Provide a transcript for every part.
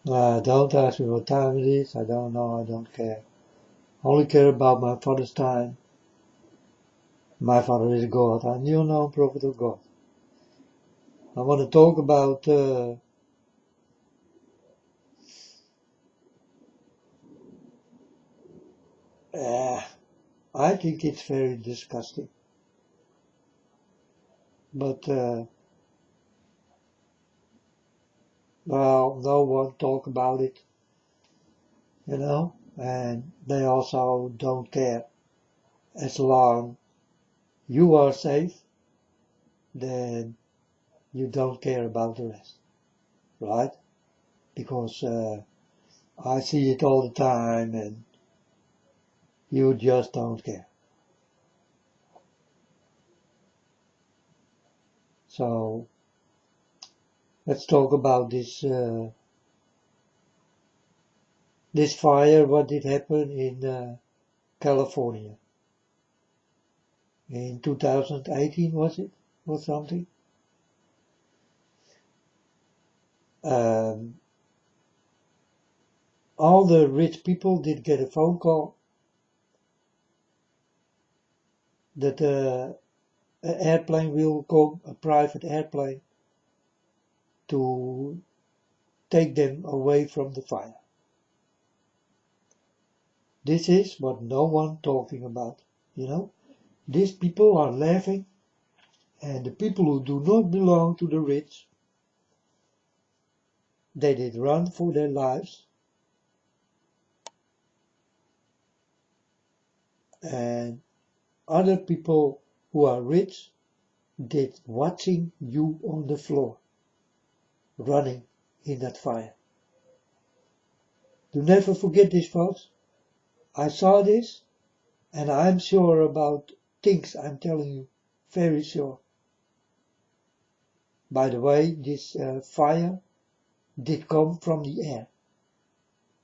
Don't ask me what time it is. I don't know. I don't care. I only care about my father's time. My father is God. I'm the unknown prophet of God. I want to talk about uh, I think it's very disgusting. But well, no one talk about it, and they also don't care. As long you are safe, then you don't care about the rest, right? Because I see it all the time, and you just don't care. So let's talk about this fire. What did happen in California in 2018? Was it or something? Um, all the rich people did get a phone call that an airplane will come, a private airplane, to take them away from the fire. This is what no one talking about, you know. These people are laughing, and the people who do not belong to the rich, they did run for their lives, and other people who are rich did watching you on the floor, running in that fire. Do never forget this, folks. I saw this, and I'm sure about things I'm telling you, very sure. By the way, this fire did come from the air.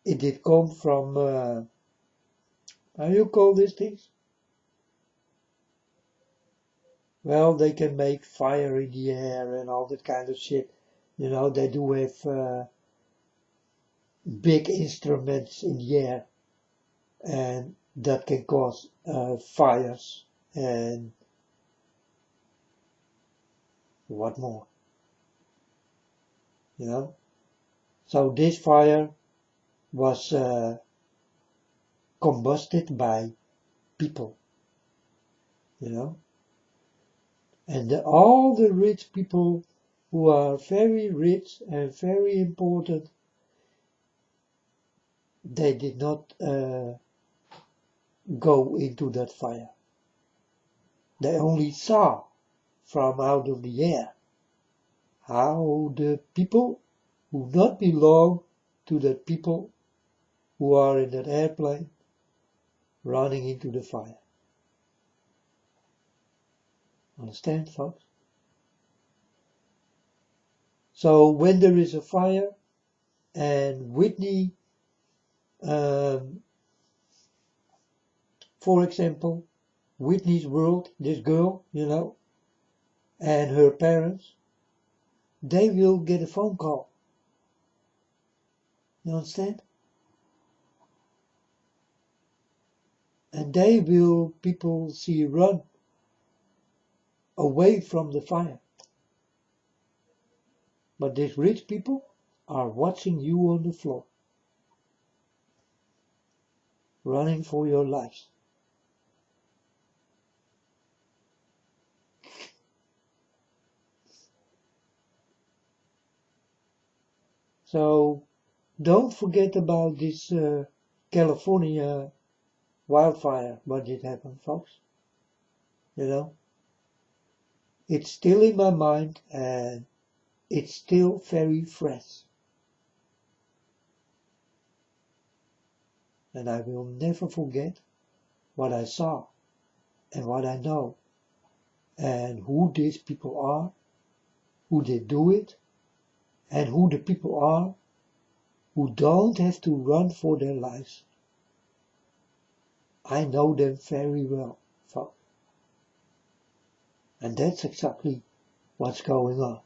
It did come from, how you call these things? Well, they can make fire in the air and all that kind of shit. They do have big instruments in the air, and that can cause fires and what more, you know. So this fire was combusted by people, you know. And all the rich people who are very rich and very important, they did not go into that fire. They only saw from out of the air how the people who not belong to the people who are in that airplane running into the fire. Understand, folks? So when there is a fire, and Whitney, um, for example, Whitney's World, this girl, and her parents, they will get a phone call. You understand? And they will, people see run away from the fire. But these rich people are watching you on the floor, running for your lives. So don't forget about this California wildfire, what did happen, folks. It's still in my mind, and it's still very fresh. And I will never forget what I saw and what I know, and who these people are, who they do it, and who the people are who don't have to run for their lives. I know them very well, folks. And that's exactly what's going on.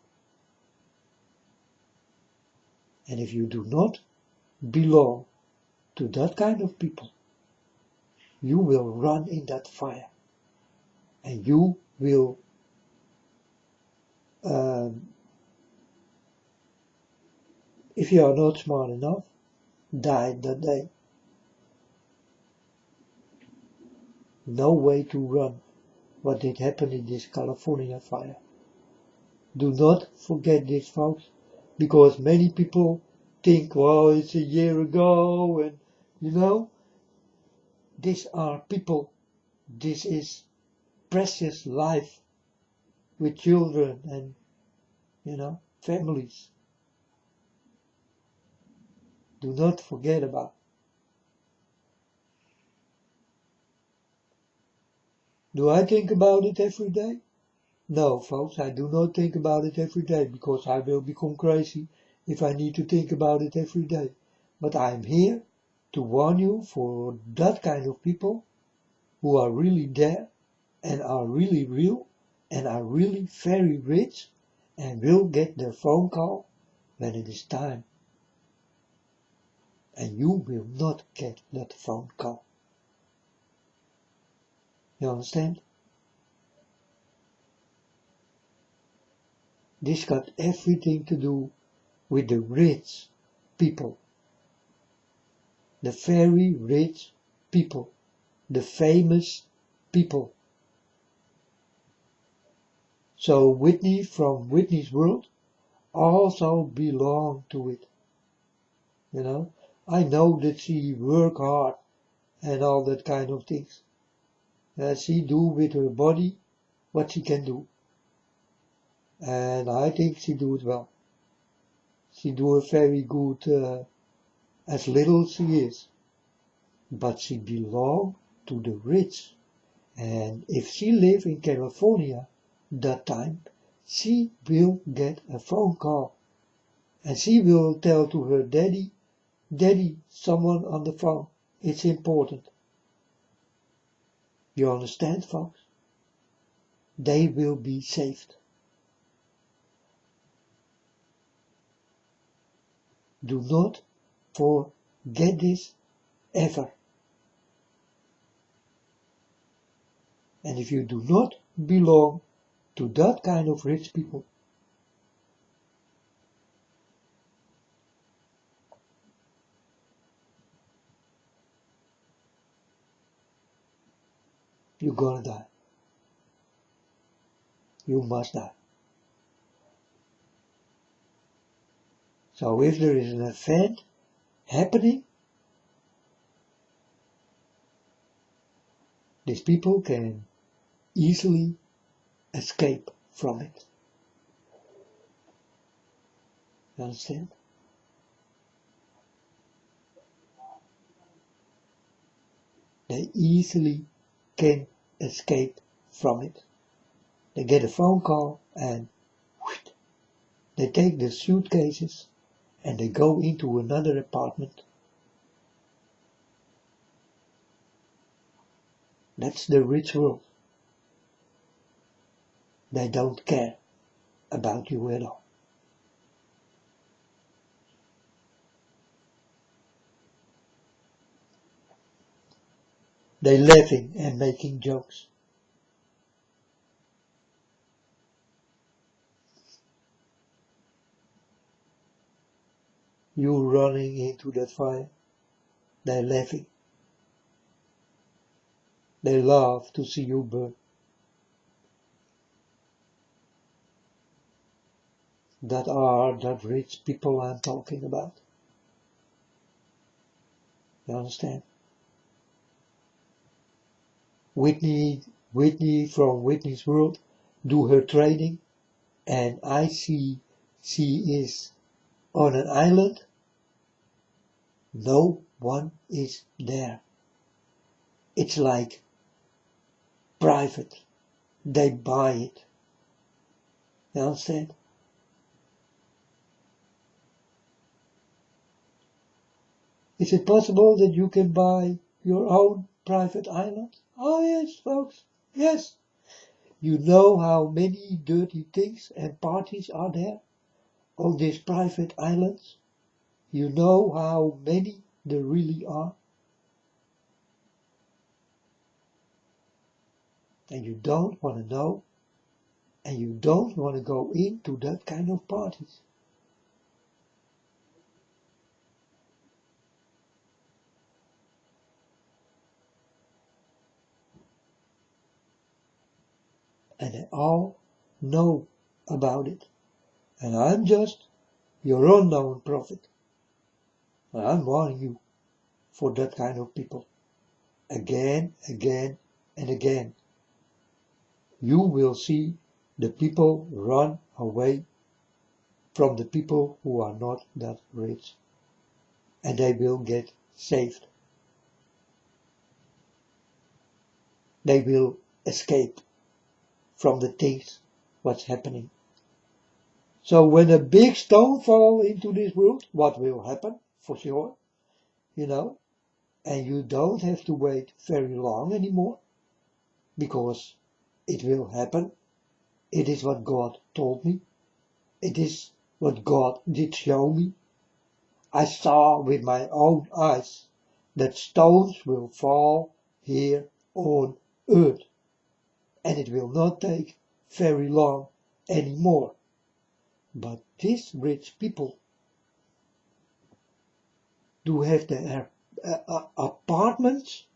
And if you do not belong to that kind of people, you will run in that fire. And you will if you are not smart enough, die that day. No way to run what did happen in this California fire. Do not forget this, folks, because many people think, well, it's a year ago, and these are people, this is precious life with children and, families. Do not forget about. Do I think about it every day? No, folks, I do not think about it every day because I will become crazy if I need to think about it every day. But I am here to warn you for that kind of people who are really there and are really real and are really very rich and will get their phone call when it is time. And you will not get that phone call. You understand? This got everything to do with the rich people. The very rich people. The famous people. So Whitney from Whitney's World also belong to it. I know that she work hard and all that kind of things. She do with her body what she can do. And I think she do it well. She do a very good, as little she is. But she belong to the rich. And if she live in California that time, she will get a phone call. And she will tell to her daddy, someone on the phone. It's important. You understand, folks? They will be saved. Do not forget this ever. And if you do not belong to that kind of rich people, you're gonna die. You must die. So if there is an event happening, these people can easily escape from it. You understand? They easily can escape from it. They get a phone call and they take their suitcases and they go into another apartment. That's the rich world. They don't care about you at all. They laughing and making jokes. You running into that fire, they laughing. They love to see you burn. That are that rich people I'm talking about. You understand? Whitney from Whitney's World do her training, and I see she is on an island. No one is there. It's like private. They buy it. You understand? Is it possible that you can buy your own private island? Oh yes, folks. Yes. You know how many dirty things and parties are there on these private islands? You know how many there really are? And you don't want to know, and you don't want to go into that kind of parties. And they all know about it. And I'm just your unknown prophet. And I'm warning you for that kind of people. Again, again, and again. You will see the people run away from the people who are not that rich. And they will get saved. They will escape from the things what's happening. So when a big stone falls into this world, what will happen? For sure, you know, and you don't have to wait very long anymore, because it will happen. It is what God told me. It is what God did show me. I saw with my own eyes that stones will fall here on earth, and it will not take very long anymore. But these rich people do have their apartments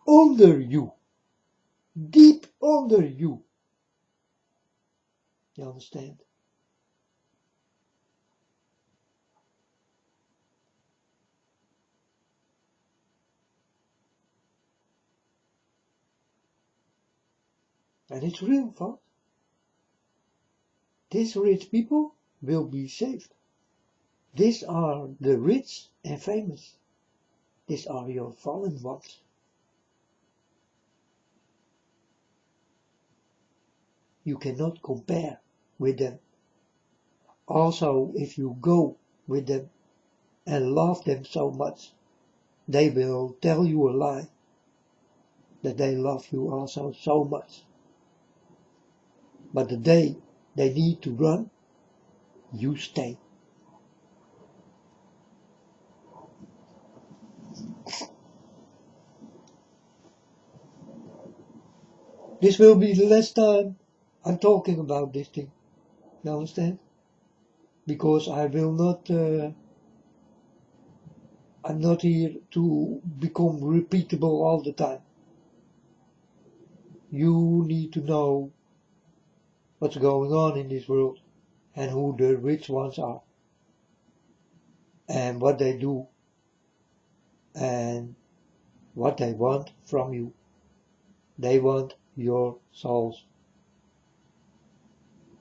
under you, deep under you. You understand? And it's real, folks. These rich people will be saved. These are the rich and famous. These are your fallen ones. You cannot compare with them. Also, if you go with them and love them so much, they will tell you a lie that they love you also so much. But the day they need to run, you stay. This will be the last time I'm talking about this thing. You understand? Because I will not, I'm not here to become repeatable all the time. You need to know what's going on in this world and who the rich ones are and what they do and what they want from you. They want your souls,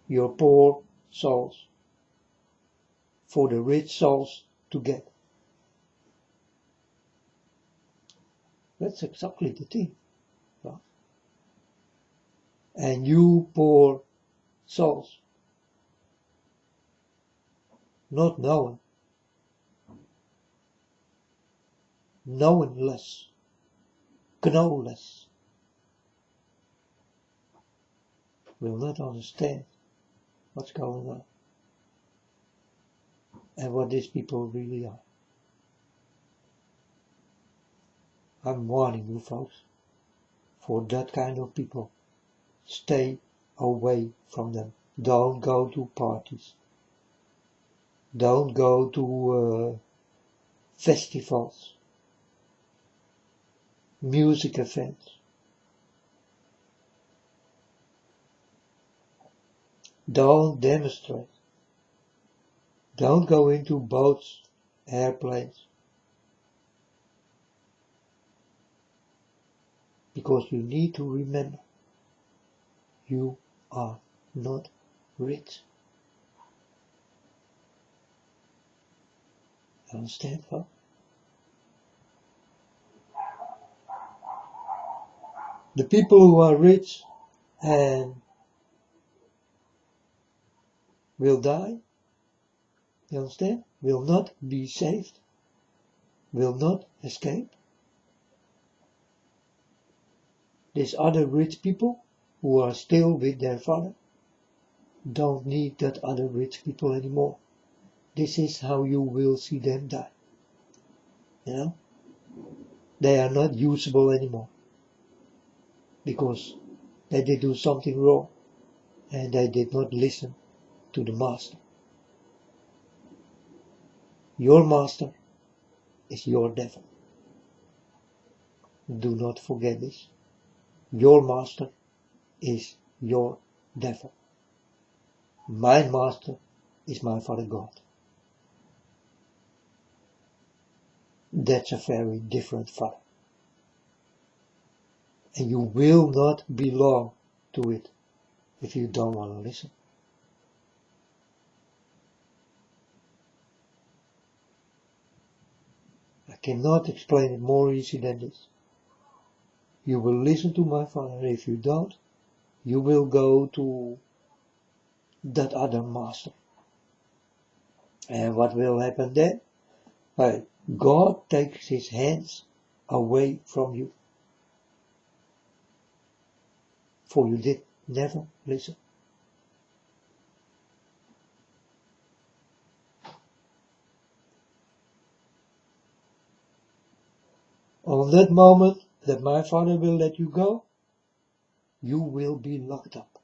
your poor souls, for the rich souls to get. That's exactly the thing. And you poor souls, not knowing, knowing less, know less, will not understand what's going on and what these people really are. I'm warning you folks, for that kind of people, stay away from them. Don't go to parties. Don't go to festivals, music events. Don't demonstrate. Don't go into boats, airplanes. Because you need to remember, you are not rich. Understand, folks? The people who are rich and will die, you understand? Will not be saved, will not escape. These other rich people who are still with their father don't need that other rich people anymore. this is how you will see them die. You know? They are not usable anymore. Because they did do something wrong. And they did not listen to the master. Your master is your devil. Do not forget this. Your master is your devil. My master is my Father God. That's a very different Father. And you will not belong to it if you don't want to listen. I cannot explain it more easy than this. You will listen to my Father. If you don't, you will go to that other master. And what will happen then? Well, God takes his hands away from you. For you did never listen. On that moment that my Father will let you go, you will be locked up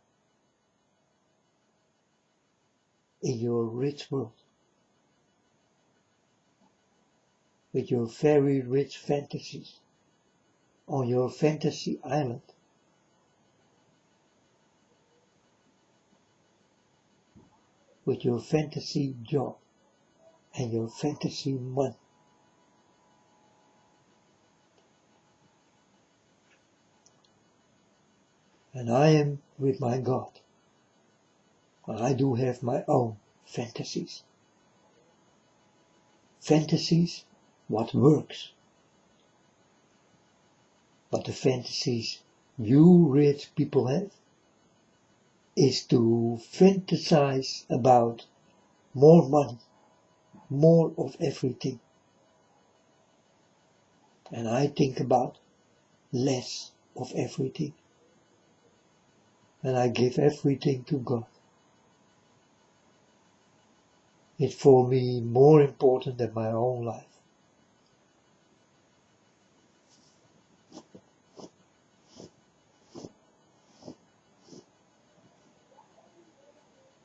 in your rich world with your very rich fantasies on your fantasy island. With your fantasy job and your fantasy money. And I am with my God. I do have my own fantasies. Fantasies, what works. But the fantasies you rich people have is to fantasize about more money, more of everything. And I think about less of everything. And I give everything to God. It's for me more important than my own life.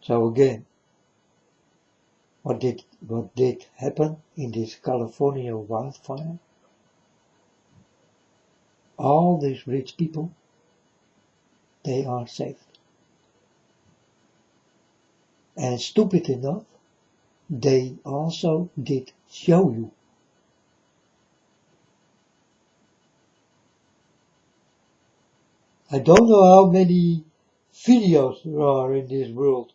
So again, what did happen in this California wildfire? All these rich people, they are saved. And stupid enough, they also did show you. I don't know how many videos there are in this world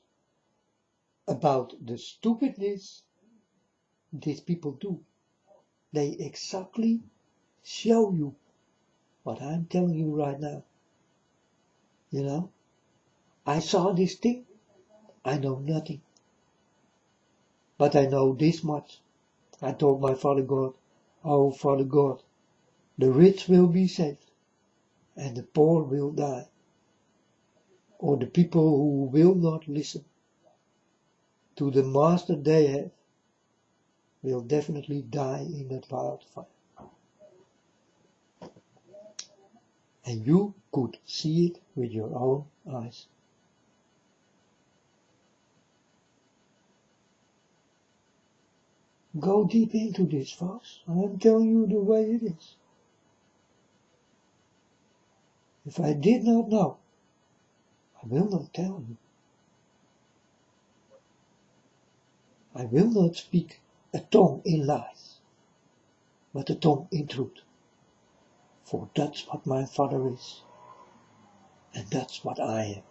about the stupidness these people do. They exactly show you what I'm telling you right now. You know, I saw this thing, I know nothing. But I know this much. I told my Father God, oh Father God, the rich will be saved and the poor will die. Or the people who will not listen to the master they have will definitely die in that wildfire. And you could see it with your own eyes. Go deep into this, folks. I am telling you the way it is. If I did not know, I will not tell you. I will not speak a tongue in lies, but a tongue in truth. For that's what my Father is, and that's what I am.